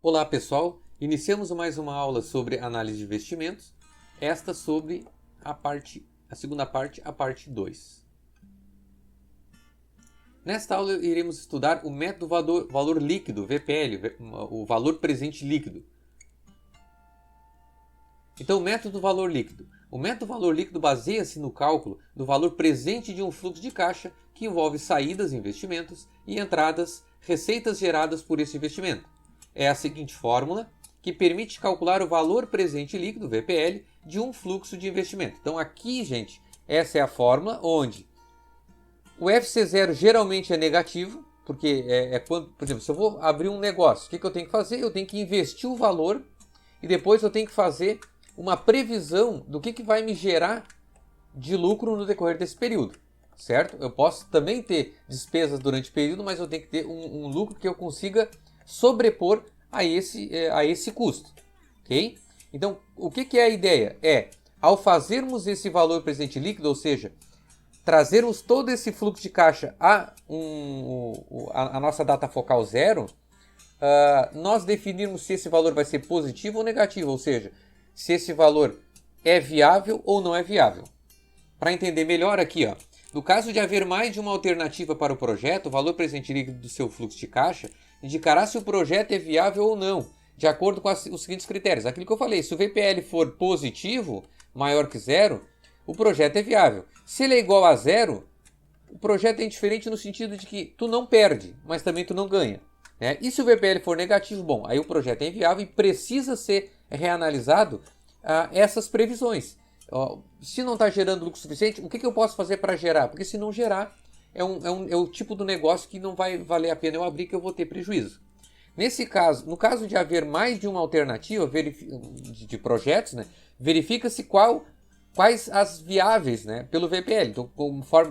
Olá pessoal, iniciamos mais uma aula sobre análise de investimentos, esta sobre a segunda parte, a parte 2. Nesta aula iremos estudar o método valor líquido, VPL, o valor presente líquido. Então, o método valor líquido. O método valor líquido baseia-se no cálculo do valor presente de um fluxo de caixa que envolve saídas, investimentos, e entradas, receitas geradas por esse investimento. É a seguinte fórmula que permite calcular o valor presente líquido, VPL, de um fluxo de investimento. Então aqui, gente, essa é a fórmula onde o FC0 geralmente é negativo, porque é quando, por exemplo, se eu vou abrir um negócio, o que eu tenho que fazer? Eu tenho que investir o valor e depois eu tenho que fazer uma previsão do que vai me gerar de lucro no decorrer desse período, certo? Eu posso também ter despesas durante o período, mas eu tenho que ter um lucro que eu consiga sobrepor a esse custo, ok? Então, o que é a ideia? Ao fazermos esse valor presente líquido, ou seja, trazermos todo esse fluxo de caixa a nossa data focal zero, nós definirmos se esse valor vai ser positivo ou negativo, ou seja, se esse valor é viável ou não é viável. Para entender melhor aqui, no caso de haver mais de uma alternativa para o projeto, o valor presente líquido do seu fluxo de caixa indicará se o projeto é viável ou não, de acordo com os seguintes critérios. Aquilo que eu falei, se o VPL for positivo, maior que zero, o projeto é viável. Se ele é igual a zero, o projeto é indiferente no sentido de que tu não perde, mas também tu não ganha. Né? E se o VPL for negativo, bom, aí o projeto é inviável e precisa ser reanalisado essas previsões. Se não está gerando lucro suficiente, o que eu posso fazer para gerar? Porque se não gerar, é o tipo do negócio que não vai valer a pena eu abrir, que eu vou ter prejuízo. Nesse caso, no caso de haver mais de uma alternativa de projetos, né, verifica-se quais as viáveis, né, pelo VPL. Então,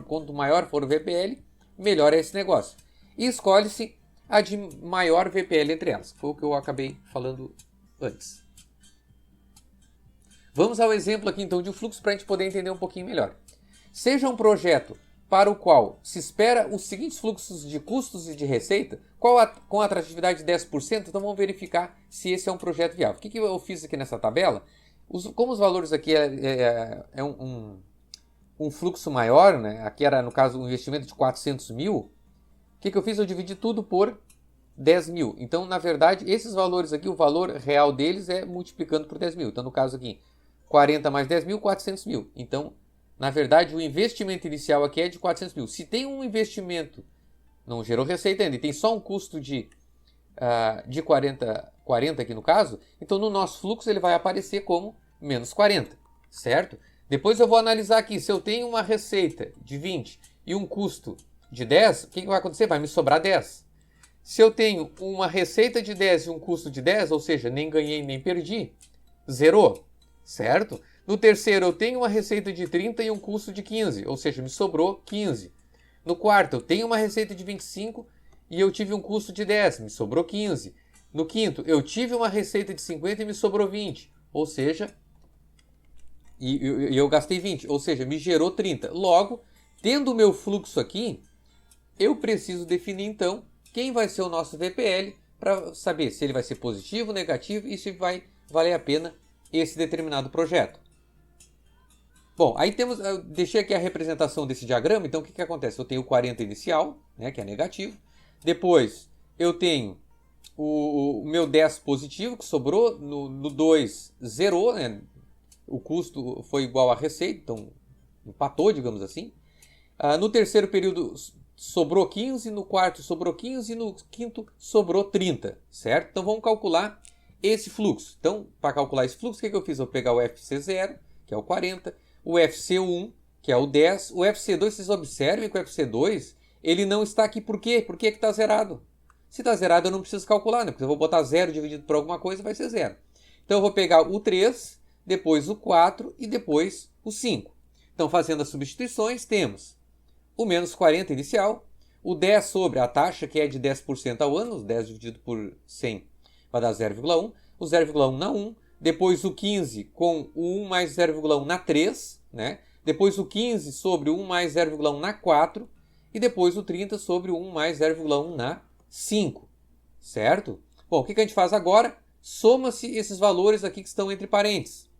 quanto maior for o VPL, melhor é esse negócio. E escolhe-se a de maior VPL entre elas. Foi o que eu acabei falando antes. Vamos ao exemplo aqui então de um fluxo para a gente poder entender um pouquinho melhor. Seja um projeto para o qual se espera os seguintes fluxos de custos e de receita, com atratividade de 10%, então vamos verificar se esse é um projeto viável. O que eu fiz aqui nessa tabela? Como os valores aqui é um fluxo maior, né? Aqui era no caso um investimento de 400 mil, o que eu fiz? Eu dividi tudo por 10 mil. Então, na verdade, esses valores aqui, o valor real deles é multiplicando por 10 mil. Então, no caso aqui, 40 mais 10 mil, 400 mil. Então, na verdade, o investimento inicial aqui é de 400 mil. Se tem um investimento, não gerou receita ainda, e tem só um custo de 40 aqui no caso, então no nosso fluxo ele vai aparecer como menos 40, certo? Depois eu vou analisar aqui, se eu tenho uma receita de 20 e um custo de 10, o que vai acontecer? Vai me sobrar 10. Se eu tenho uma receita de 10 e um custo de 10, ou seja, nem ganhei nem perdi, zerou, certo? No terceiro, eu tenho uma receita de 30 e um custo de 15, ou seja, me sobrou 15. No quarto, eu tenho uma receita de 25 e eu tive um custo de 10, me sobrou 15. No quinto, eu tive uma receita de 50 e me sobrou 20, ou seja, e eu gastei 20, ou seja, me gerou 30. Logo, tendo o meu fluxo aqui, eu preciso definir então quem vai ser o nosso VPL para saber se ele vai ser positivo, negativo e se vai valer a pena esse determinado projeto. Bom, aí eu deixei aqui a representação desse diagrama, então o que acontece? Eu tenho o 40 inicial, né, que é negativo, depois eu tenho o meu 10 positivo, que sobrou, no 2 zerou, né, o custo foi igual à receita, então empatou, digamos assim. No terceiro período sobrou 15, no quarto sobrou 15 e no quinto sobrou 30, certo? Então vamos calcular esse fluxo. Então, para calcular esse fluxo, o que eu fiz? Eu vou pegar o FC0, que é o 40, o FC1, que é o 10, o FC2, vocês observem que o FC2, ele não está aqui por quê? Por que está zerado? Se está zerado, eu não preciso calcular, né? Porque eu vou botar 0 dividido por alguma coisa, vai ser 0. Então eu vou pegar o 3, depois o 4 e depois o 5. Então, fazendo as substituições, temos o menos 40 inicial, o 10 sobre a taxa, que é de 10% ao ano, 10 dividido por 100 vai dar 0,1, o 0,1 na 1, depois o 15 com o 1 mais 0,1 na 3, né? Depois o 15 sobre o 1 mais 0,1 na 4, e depois o 30 sobre o 1 mais 0,1 na 5, certo? Bom, o que a gente faz agora? Soma-se esses valores aqui que estão entre parênteses.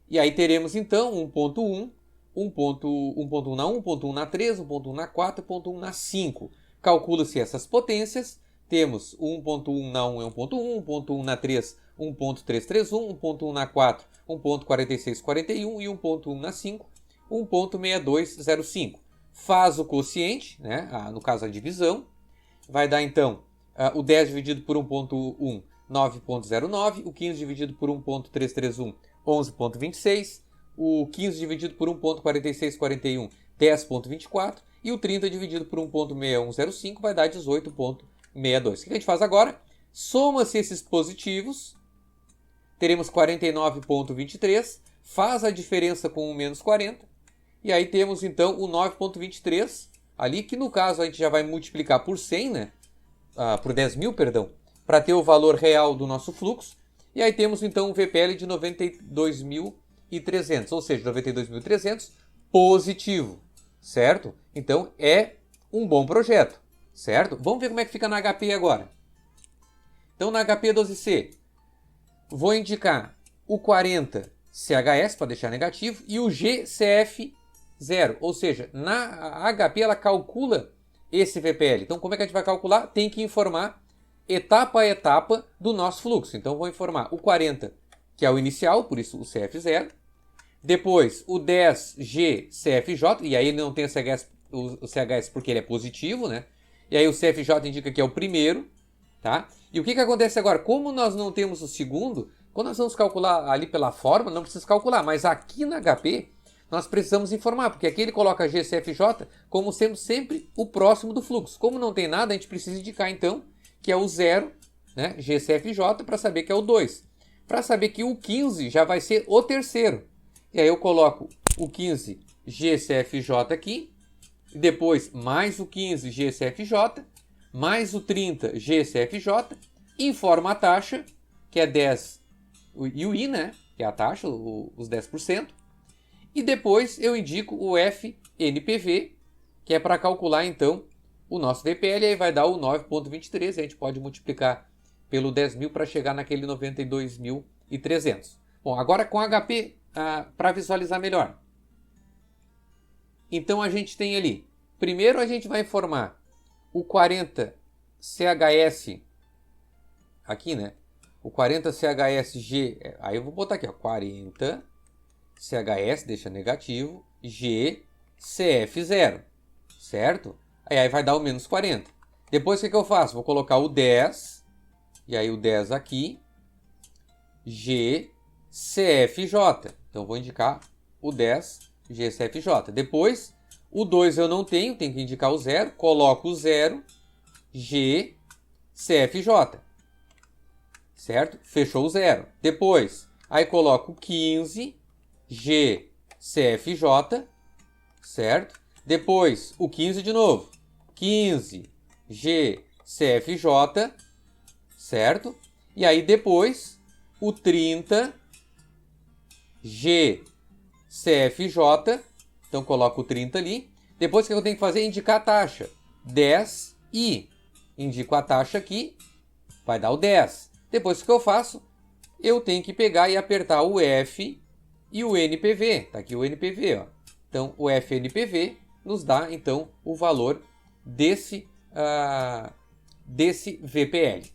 E aí teremos então 1.1, 1.1 na 1, 1.1 na 3, 1.1 na 4, 1.1 na 5. Calcula-se essas potências. Temos 1.1 na 1 é 1.1, 1.1 na 3, 1.331, 1.1 na 4, 1.4641 e 1.1 na 5, 1.6205. Faz o quociente, né? No caso a divisão, vai dar então o 10 dividido por 1.1, 9.09, o 15 dividido por 1.331, 11.26, o 15 dividido por 1.4641, 10.24 e o 30 dividido por 1.6105 vai dar 18.62. O que a gente faz agora? Soma-se esses positivos, teremos 49.23, faz a diferença com o menos 40, e aí temos então o 9.23, ali que no caso a gente já vai multiplicar por 100, né? Por 10.000, perdão, para ter o valor real do nosso fluxo, e aí temos então um VPL de 92.300, ou seja, 92.300 positivo, certo? Então é um bom projeto, certo? Vamos ver como é que fica na HP agora. Então na HP 12C, vou indicar o 40 CHS para deixar negativo e o GCF 0, ou seja, na HP ela calcula esse VPL. Então como é que a gente vai calcular? Tem que informar etapa a etapa do nosso fluxo. Então vou informar o 40, que é o inicial, por isso o CF0. Depois o 10G CFJ, e aí ele não tem o CHS porque ele é positivo, né? E aí o CFJ indica que é o primeiro, tá? E o que acontece agora? Como nós não temos o segundo, quando nós vamos calcular ali pela fórmula, não precisa calcular, mas aqui na HP nós precisamos informar, porque aqui ele coloca GCFJ como sendo sempre o próximo do fluxo. Como não tem nada, a gente precisa indicar então que é o 0, né, GCFJ, para saber que é o 2. Para saber que o 15 já vai ser o terceiro. E aí eu coloco o 15 GCFJ aqui, e depois mais o 15 GCFJ, mais o 30 GCFJ, informa a taxa, que é 10, e o I, né, que é a taxa, os 10%, e depois eu indico o FNPV, que é para calcular então o nosso VPL, aí vai dar o 9.23, a gente pode multiplicar pelo 10.000 para chegar naquele 92.300. Bom, agora com HP, para visualizar melhor. Então a gente tem ali, primeiro a gente vai informar o 40 CHS, aqui, né? O 40 CHSG, aí eu vou botar aqui, ó, 40 CHS, deixa negativo, G, CF0, certo? Aí vai dar o menos 40. Depois o que eu faço? Vou colocar o 10, e aí o 10 aqui, G, CFJ. Então vou indicar o 10, GCFJ. Depois, o 2 eu não tenho que indicar o 0, coloco o 0, G, CFJ. Certo? Fechou o 0. Depois, aí coloco o 15, G, CFJ, certo? Depois, o 15 de novo, 15, G, CFJ, certo? E aí depois, o 30, G, CFJ, então coloco o 30 ali. Depois o que eu tenho que fazer é indicar a taxa, 10 e indico a taxa aqui, vai dar o 10. Depois o que eu faço? Eu tenho que pegar e apertar o F e o NPV. Está aqui o NPV. Ó. Então, o FNPV nos dá, então, o valor desse VPL.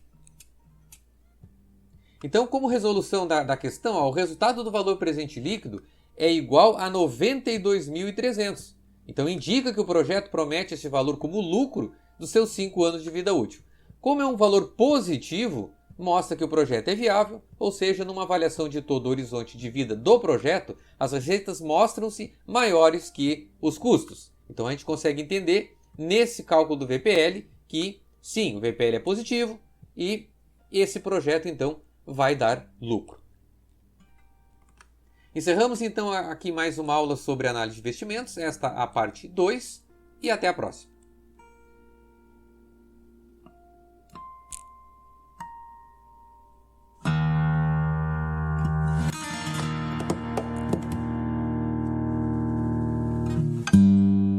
Então, como resolução da questão, ó, o resultado do valor presente líquido é igual a 92.300. Então, indica que o projeto promete esse valor como lucro dos seus 5 anos de vida útil. Como é um valor positivo, mostra que o projeto é viável, ou seja, numa avaliação de todo o horizonte de vida do projeto, as receitas mostram-se maiores que os custos. Então a gente consegue entender nesse cálculo do VPL que sim, o VPL é positivo e esse projeto então vai dar lucro. Encerramos então aqui mais uma aula sobre análise de investimentos, esta a parte 2 e até a próxima.